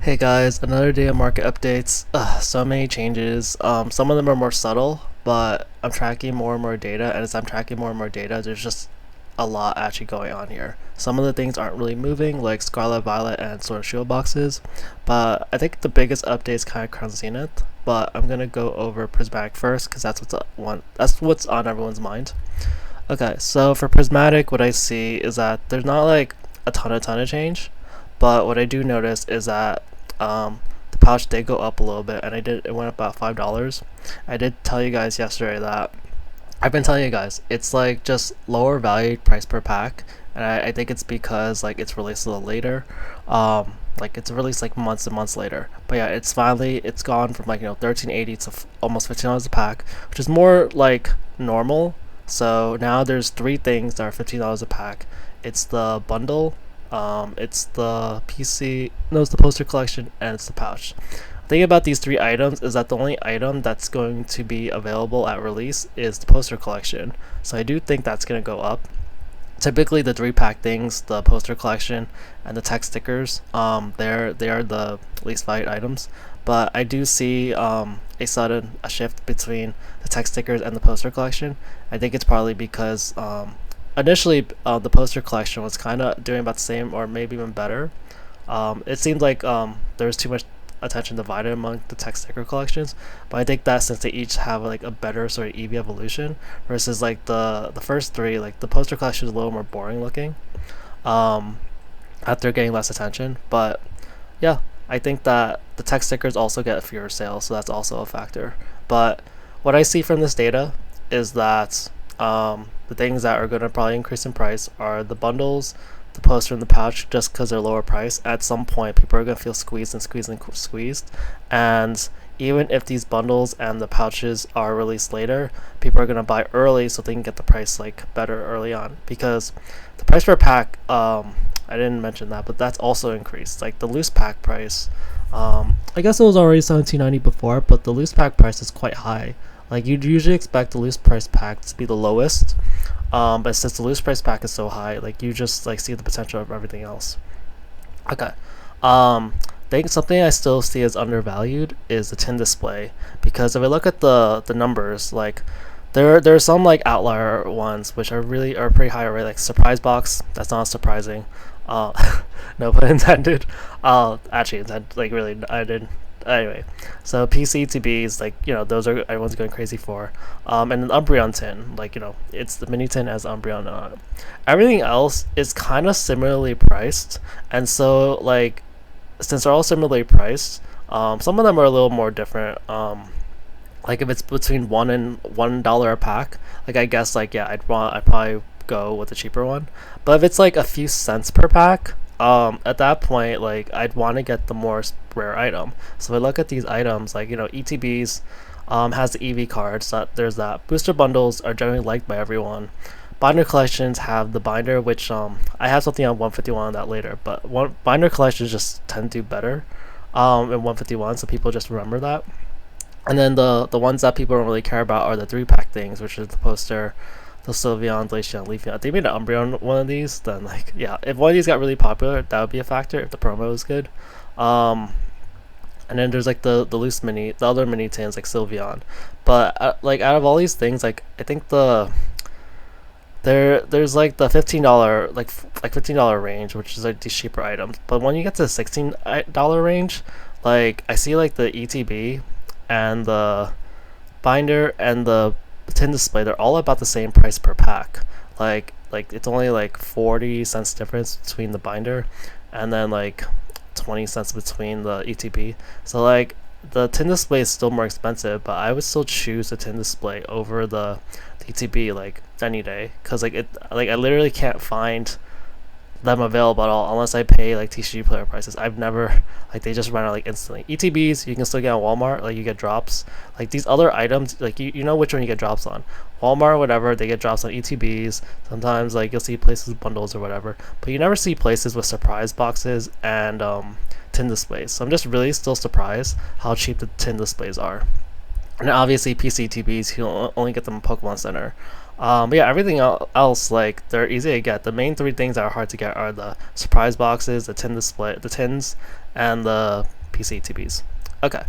Hey guys, another day of market updates. So many changes. Some of them are more subtle, but I'm tracking more and more data, and as I'm tracking more and more data, there's just a lot actually going on here. Some of the things aren't really moving, like Scarlet, Violet, and Sword and Shield boxes, but I think the biggest update is kind of Crown Zenith. But I'm gonna go over Prismatic first, because that's what's on everyone's mind. Okay, so for Prismatic, what I see is that there's not like a ton of change, but what I do notice is that the pouch did go up a little bit, and it went up about $5. I did tell you guys yesterday that I've been telling you guys it's like just lower value price per pack, and I think it's because like it's released a little later. Like it's released like months and months later. But yeah, it's gone from like 13.80 to almost $15 a pack, which is more like normal. So now there's three things that are $15 a pack. It's the bundle, it's the PC, no, it's the poster collection, and it's the pouch. The thing about these three items is that the only item that's going to be available at release is the poster collection. So I do think that's going to go up. Typically the three pack things, the poster collection and the text stickers, they are the least valued items. But I do see a shift between the text stickers and the poster collection. I think it's probably because initially the poster collection was kind of doing about the same or maybe even better. It seemed like there was too much attention divided among the text sticker collections, but I think that since they each have like a better sort of EV evolution versus like the first three, like the poster collection is a little more boring looking after getting less attention. But yeah, I think that the text stickers also get fewer sales, so that's also a factor. But what I see from this data is that the things that are going to probably increase in price are the bundles, the poster, and the pouch, just because they're lower price. At some point, people are going to feel squeezed and squeezed and squeezed. And even if these bundles and the pouches are released later, people are going to buy early so they can get the price like better early on. Because the price per pack, I didn't mention that, but that's also increased. Like the loose pack price, I guess it was already $17.90 before, but the loose pack price is quite high. Like you'd usually expect the loose price pack to be the lowest, but since the loose price pack is so high, like you just like see the potential of everything else. Okay. Think something I still see as undervalued is the tin display, because if I look at the numbers, like there are some like outlier ones which are pretty high already, like surprise box. That's not surprising. No pun intended. Actually, like really, I did. Anyway, so PCTBs, like those are everyone's going crazy for. And an Umbreon tin, like it's the mini tin as Umbreon on it. Everything else is kind of similarly priced, and so like since they're all similarly priced, some of them are a little more different. Like if it's between $1 a pack, like I guess like yeah, I'd probably go with the cheaper one. But if it's like a few cents per pack, at that point like I'd want to get the more rare item. So if I look at these items, like ETBs has the EV cards, so there's that. Booster bundles are generally liked by everyone. Binder collections have the binder, which I have something on 151 on that later, but binder collections just tend to do better in 151, so people just remember that. And then the ones that people don't really care about are the three pack things, which is the poster, the Sylveon, Glaceon, Leafeon. If they made an Umbreon one of these, then like yeah, if one of these got really popular, that would be a factor if the promo was good. And then there's like the other mini tins like Sylveon. But like out of all these things, like I think there's like the $15 like $15 range, which is like these cheaper items. But when you get to the $16 range, like I see like the ETB and the binder and the tin display, they're all about the same price per pack. Like it's only like 40 cents difference between the binder, and then like 20 cents between the ETB. So like the tin display is still more expensive, but I would still choose the tin display over the ETB like any day, because like I literally can't find them available at all unless I pay like TCG player prices. I've never, like they just run out like instantly. ETBs you can still get on Walmart, like you get drops. Like these other items, like you know which one you get drops on. Walmart or whatever, they get drops on ETBs. Sometimes like you'll see places with bundles or whatever, but you never see places with surprise boxes and tin displays. So I'm just really still surprised how cheap the tin displays are. And obviously PCTBs, you only get them in Pokemon Center. But yeah, everything else, like they're easy to get. The main three things that are hard to get are the surprise boxes, the tin display, the tins, and the PC ETBs. Okay.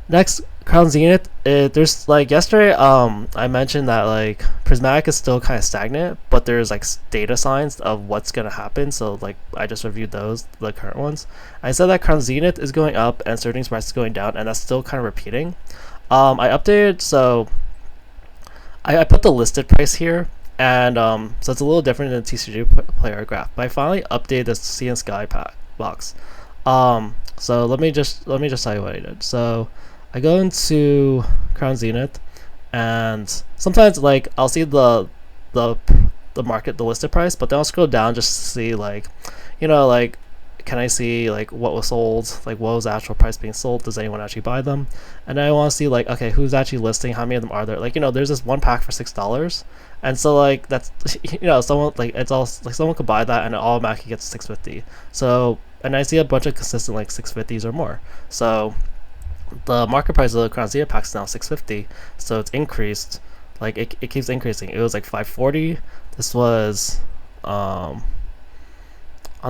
Next, Crown Zenith. There's like yesterday, I mentioned that like Prismatic is still kind of stagnant, but there's like data signs of what's gonna happen. So like I just reviewed those, the current ones. I said that Crown Zenith is going up and Sterling's price is going down, and that's still kind of repeating. I updated, so I put the listed price here, and so it's a little different than the TCG player graph. But I finally updated the Sea and Sky box. So let me just tell you what I did. So I go into Crown Zenith, and sometimes like I'll see the market, the listed price, but then I'll scroll down just to see like, like, can I see like what was sold, like what was the actual price being sold, does anyone actually buy them? And then I want to see like, okay, who's actually listing, how many of them are there? Like, there's this one pack for $6, and so like that's someone like, it's all like someone could buy that and it automatically gets $6.50. So, and I see a bunch of consistent like $6.50s or more. So the market price of the Crown Zenith pack is now $6.50, so it's increased. Like it keeps increasing. It was like $5.40. This was on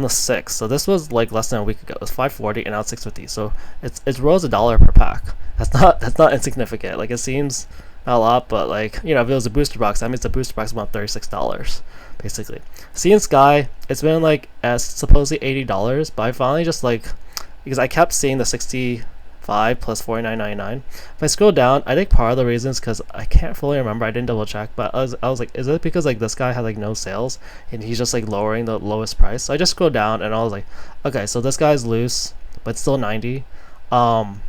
the 6th, so this was like less than a week ago. It was $5.40 and now it's $6.50. So it rose $1 per pack. That's not insignificant. Like, it seems not a lot, but like, if it was a booster box, that means the booster box is about $36 basically. Sea and Sky, it's been like as supposedly $80, but I finally just like, because I kept seeing the 65 plus $49.99. If I scroll down, I think part of the reason is because I can't fully remember, I didn't double check, but I was like, is it because like this guy had like no sales and he's just like lowering the lowest price? So I just scrolled down and I was like, okay, so this guy's loose but still 90. And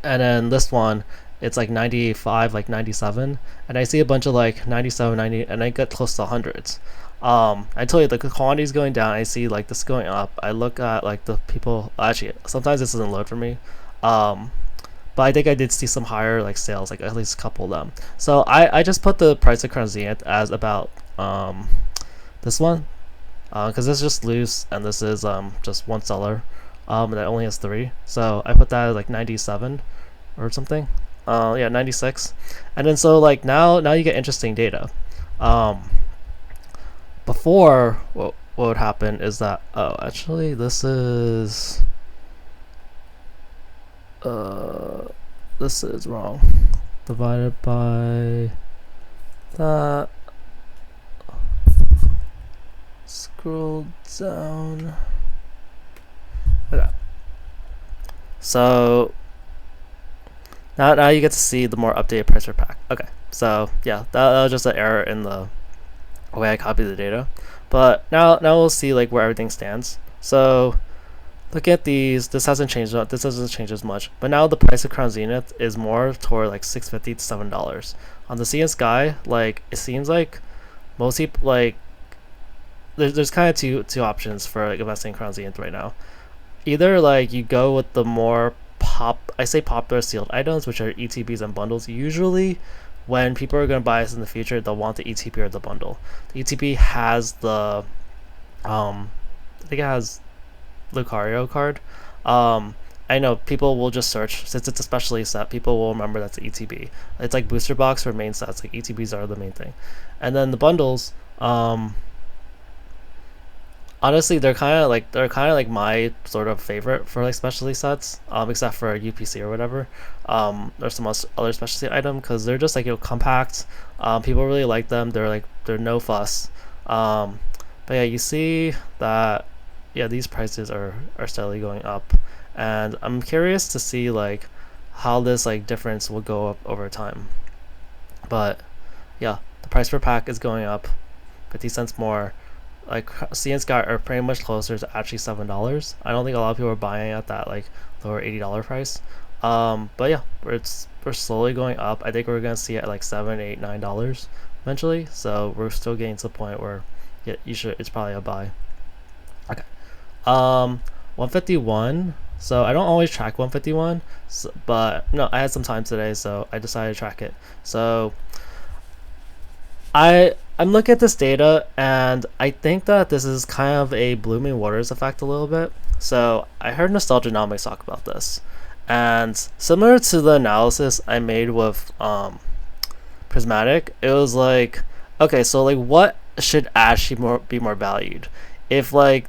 then this one, it's like 95, like 97, and I see a bunch of like 97, 90, and I get close to hundreds. I told you the quantity is going down. I see like this going up. I look at like the people. Actually, sometimes this doesn't load for me. But I think I did see some higher like sales, like at least a couple of them. So I just put the price of Crown Zenith as about this one, because this is just loose and this is just one seller, and it only has 3. So I put that as like 97 or something. Yeah, 96. And then so like now you get interesting data. Before, what would happen is that, oh, actually this is wrong. Divided by that. Scroll down. Okay. So now you get to see the more updated price per pack. Okay, so yeah, that was just an error in the way I copied the data. But now we'll see like where everything stands. So look at these. This hasn't changed. This doesn't change as much. But now the price of Crown Zenith is more toward like $6.50 to $7. On the Sea and Sky, like it seems like most people like there's kind of two options for like investing in Crown Zenith right now. Either like you go with the more popular sealed items, which are ETBs and bundles. Usually when people are going to buy this in the future, they'll want the ETB or the bundle. The ETB has the I think it has Lucario card. I know people will just search, since it's a specialty set, people will remember that's the ETB. It's like booster box for main sets, like ETBs are the main thing. And then the bundles, honestly, they're kind of like my sort of favorite for like specialty sets, except for UPC or whatever, or some other specialty item, because they're just like compact. People really like them. They're no fuss. But yeah, you see that these prices are steadily going up, and I'm curious to see like how this like difference will go up over time. But yeah, the price per pack is going up 50 cents more. Like Sea and Sky are pretty much closer to actually $7. I don't think a lot of people are buying at that like lower $80 price. But yeah, we're slowly going up. I think we're gonna see it at like $7, $8, $9 eventually. So we're still getting to the point where it's probably a buy. Okay. 151. So I don't always track 151, but no, I had some time today, so I decided to track it. So I'm looking at this data, and I think that this is kind of a blooming waters effect a little bit. So I heard Nostalgianomics talk about this, and similar to the analysis I made with Prismatic, it was like, okay, so like what should actually be more valued? If we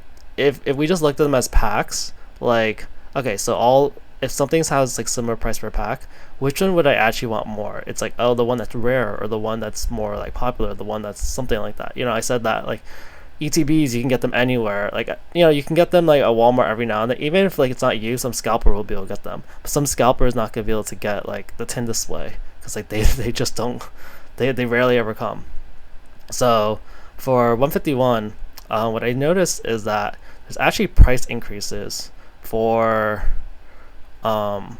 just looked at them as packs, like okay, so all if something has like similar price per pack, which one would I actually want more? It's like, oh, the one that's rare or the one that's more like popular, the one that's something like that. I said that like ETBs, you can get them anywhere. Like, you can get them like at Walmart every now and then. Even if like it's not you, some scalper will be able to get them. But some scalper is not gonna be able to get like the tin display because like they just don't. They rarely ever come. So for 151, what I noticed is that there's actually price increases for the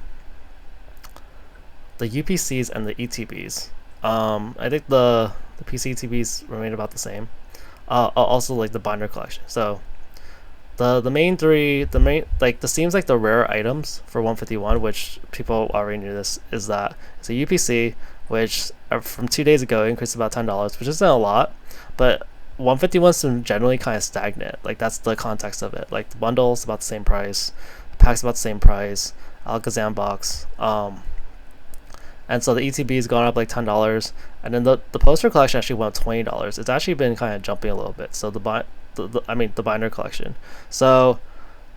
UPCs and the ETBs. I think the PC ETBs remain about the same. Also like the binder collection. So the main three, this seems like the rare items for 151, which people already knew this, is that it's a UPC, which from 2 days ago increased about $10, which isn't a lot, but 151's been generally kind of stagnant. Like that's the context of it. Like the bundle's about the same price, the pack's about the same price, Alakazam box, and so the ETB's gone up like $10, and then the poster collection actually went up $20. It's actually been kind of jumping a little bit. So the binder collection. So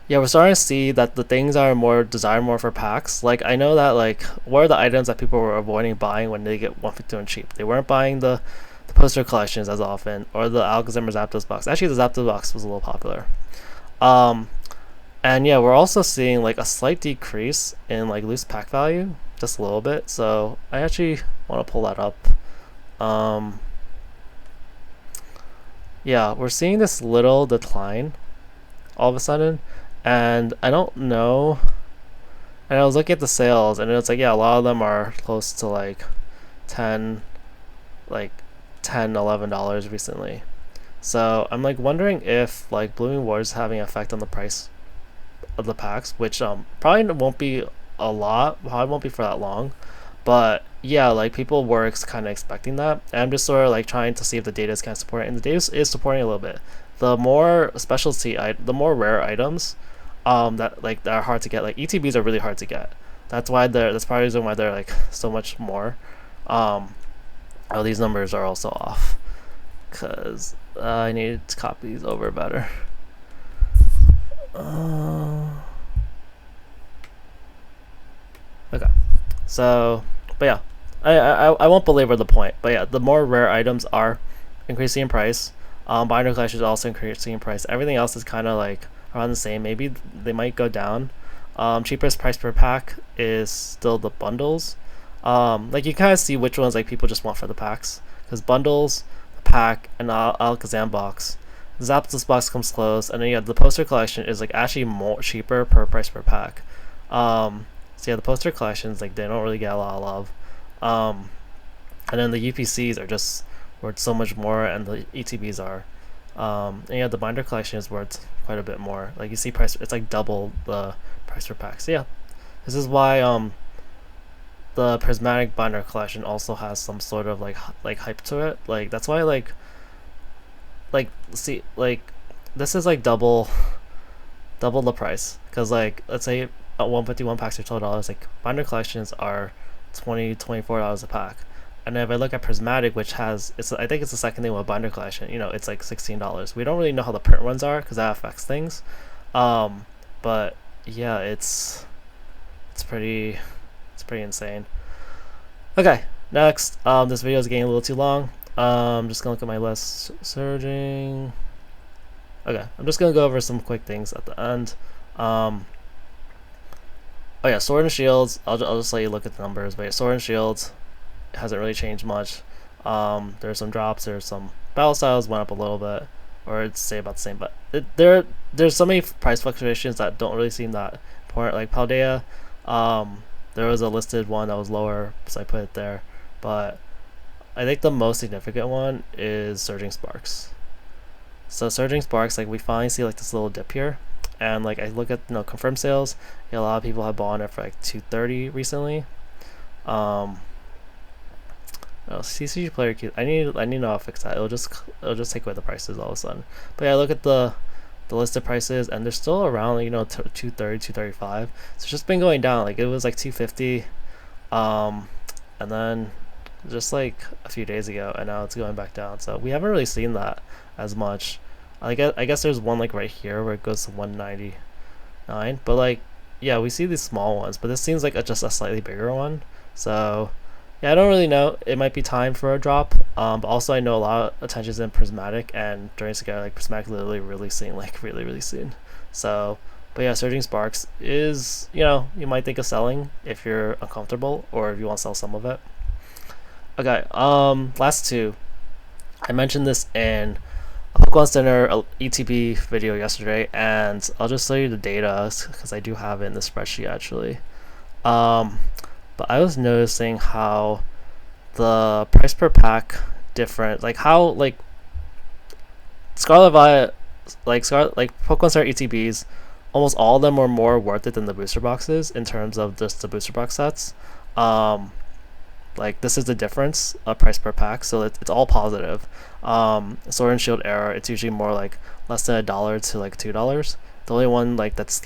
yeah, we're starting to see that the things are more desired more for packs. Like I know that like what are the items that people were avoiding buying when they get 151 cheap? They weren't buying the poster collections as often, or the Alakazam or Zapdos box. Actually, the Zapdos box was a little popular. And yeah, we're also seeing like a slight decrease in like loose pack value, just a little bit. So I actually want to pull that up. Yeah, we're seeing this little decline all of a sudden, and I don't know. And I was looking at the sales, and it's like, yeah, a lot of them are close to like 10, like $10-11 recently. So I'm like wondering if like Blooming Wars is having an effect on the price of the packs, which probably won't be a lot, probably won't be for that long, but yeah, like people were kind of expecting that, and I'm just sort of like trying to see if the data is kind of supporting, and the data is supporting a little bit. The more the more rare items that are hard to get, like ETBs are really hard to get. That's probably the reason why they're like so much more. Oh, these numbers are also off because I need to copy these over better. Okay, so but yeah, I won't belabor the point, but yeah, the more rare items are increasing in price. Binder collection is also increasing in price. Everything else is kind of like around the same. Maybe they might go down. Cheapest price per pack is still the bundles. Like you kind of see which ones like people just want for the packs, because bundles, the pack, and Alakazam box. The Zapdos box comes close, and then yeah, the poster collection is like actually more cheaper per price per pack. So yeah, the poster collections, like they don't really get a lot of love. And then the UPCs are just worth so much more, and the ETBs are. And yeah, the binder collection is worth quite a bit more. Like you see price, it's like double the price per pack. So yeah, this is why the Prismatic binder collection also has some sort of like hype to it. Like that's why like see like this is like double the price, because like let's say 151 packs are $12, like binder collections are $24 a pack. And if I look at Prismatic, which has I think it's the second thing with binder collection, it's like $16. We don't really know how the print runs are because that affects things. But yeah, it's pretty insane. Okay, next, this video is getting a little too long. I'm just gonna look at my list. Surging. Okay, I'm just gonna go over some quick things at the end. Oh yeah, Sword and Shields. I'll just let you look at the numbers. But yeah, Sword and Shields hasn't really changed much. There's some drops. There's some battle styles went up a little bit, or it's say about the same. But there's so many price fluctuations that don't really seem that important. Like Paldea, there was a listed one that was lower, so I put it there. But I think the most significant one is Surging Sparks. So Surging Sparks, like we finally see like this little dip here, and like I look at confirmed sales. Yeah, a lot of people have bought it for like 230 recently. CCG player queue. I need to know how to fix that. It'll just take away the prices all of a sudden. But yeah, look at the listed prices, and they're still around 230, 235. So it's just been going down. Like it was like 250, and then just like a few days ago, and now it's going back down. So we haven't really seen that as much. I guess there's one like right here where it goes to 199, but like yeah, we see these small ones, but this seems like just a slightly bigger one. So yeah, I don't really know. It might be time for a drop. But also I know a lot of attention's in Prismatic, and during Sky, like Prismatic literally releasing like really soon. So, but yeah, Surging Sparks is, you know, you might think of selling if you're uncomfortable or if you want to sell some of it. Okay, last two. I mentioned this in a Pokemon Center ETB video yesterday, and I'll just show you the data because I do have it in the spreadsheet actually. Um, but I was noticing how the price per pack different, like how like Scarlet Violet, like Pokemon Center ETBs, almost all of them were more worth it than the booster boxes in terms of just the booster box sets. Um, like this is the difference of price per pack, so it's all positive. Sword and Shield era, it's usually more like less than $1 to like $2. The only one like that's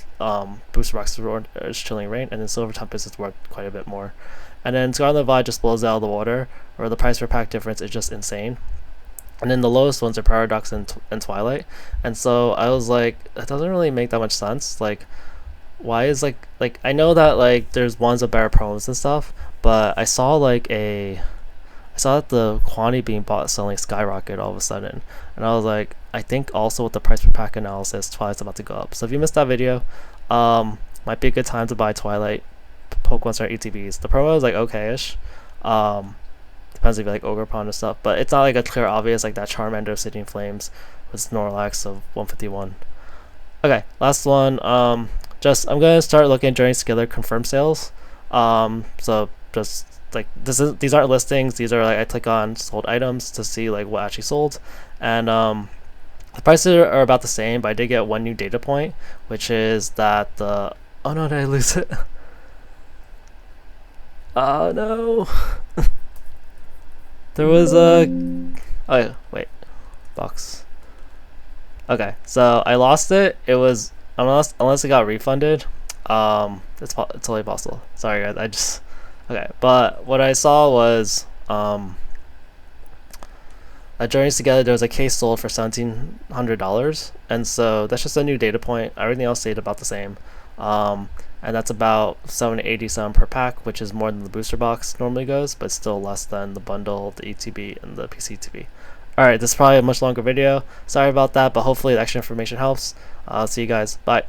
booster box is Chilling Reign, and then Silver Tempest is worth quite a bit more. And then Scarlet Violet just blows it out of the water, or the price per pack difference is just insane. And then the lowest ones are Paradox and Twilight. And so I was like, that doesn't really make that much sense. Like, why is like I know that like there's ones with better promos and stuff, but I saw that the quantity being bought selling skyrocket all of a sudden, and I was like, I think also with the price per pack analysis, Twilight's about to go up. So if you missed that video, might be a good time to buy Twilight Pokemon Center ETBs. The promo is like okay-ish. Depends if you like Ogre Pond and stuff, but it's not like a clear obvious like that Charmander of City in Flames with Snorlax of 151. Okay, last one. Just I'm gonna start looking at joining together confirmed sales. So just like these aren't listings. These are like I click on sold items to see like what actually sold, and the prices are about the same. But I did get one new data point, which is that the oh no, did I lose it? Oh no. There was a oh yeah, wait, box. Okay, so I lost it. It was unless it got refunded. It's totally possible. Sorry guys, I just okay. But what I saw was at Journeys Together there was a case sold for $1,700, and so that's just a new data point. Everything else stayed about the same. And that's about $787 per pack, which is more than the booster box normally goes, but still less than the bundle, the ETB, and the PCTB. Alright, this is probably a much longer video. Sorry about that, but hopefully the extra information helps. See you guys. Bye.